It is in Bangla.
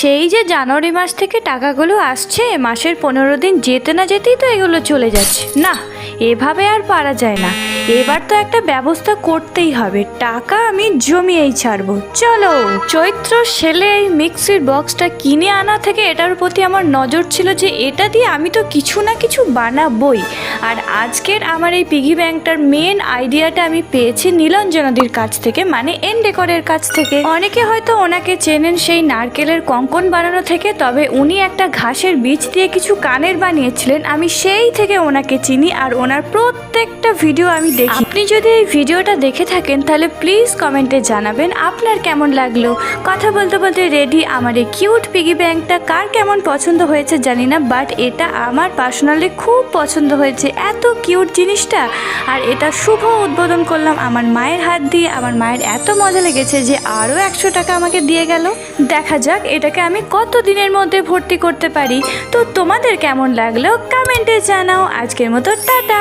সেই যে জানুয়ারি মাস থেকে টাকাগুলো আসছে, মাসের 15 দিন যেতে না যেতেই তো এগুলো চলে যাচ্ছে। না, এভাবে আর পারা যায় না। এবার তো একটা ব্যবস্থা করতেই হবে, টাকা আমি জমিয়েই ছাড়বো। চলো। চৈত্র সেলে এই মিক্সির বক্সটা কিনে আনা থেকে এটার প্রতি আমার নজর ছিল যে এটা দিয়ে আমি তো কিছু না কিছু বানাবই। আর আজকের আমার এই পিগি ব্যাংকটার মেন আইডিয়াটা আমি পেয়েছি নীলাঞ্জনাদির কাছ থেকে, মানে এন ডেকরের কাছ থেকে। অনেকে হয়তো ওনাকে চেনেন সেই নারকেলের কঙ্কন বানানো থেকে, তবে উনি একটা ঘাসের বীজ দিয়ে কিছু কানের বানিয়েছিলেন। আমি সেই থেকে ওনাকে চিনি আর ওনার প্রত্যেকটা ভিডিও আমি দেখি। আপনি যদি এই ভিডিওটা দেখে থাকেন তাহলে প্লিজ কমেন্টে জানাবেন আপনার কেমন লাগলো। কথা বলতে বলতে রেডি। আমার এই কিউট পিগি ব্যাংকটা কার কেমন পছন্দ হয়েছে জানি না, বাট এটা আমার পার্সোনালি খুব পছন্দ হয়েছে, এত কিউট জিনিসটা। আর এটা শুভ উদ্বোধন করলাম আমার মায়ের হাত দিয়ে। আমার মায়ের এত মজা লেগেছে যে আরও 100 টাকা আমাকে দিয়ে গেল। দেখা যাক এটাকে আমি কত দিনের মধ্যে ভর্তি করতে পারি। তো তোমাদের কেমন লাগলো কমেন্টে জানাও। আজকের মতো টাটা।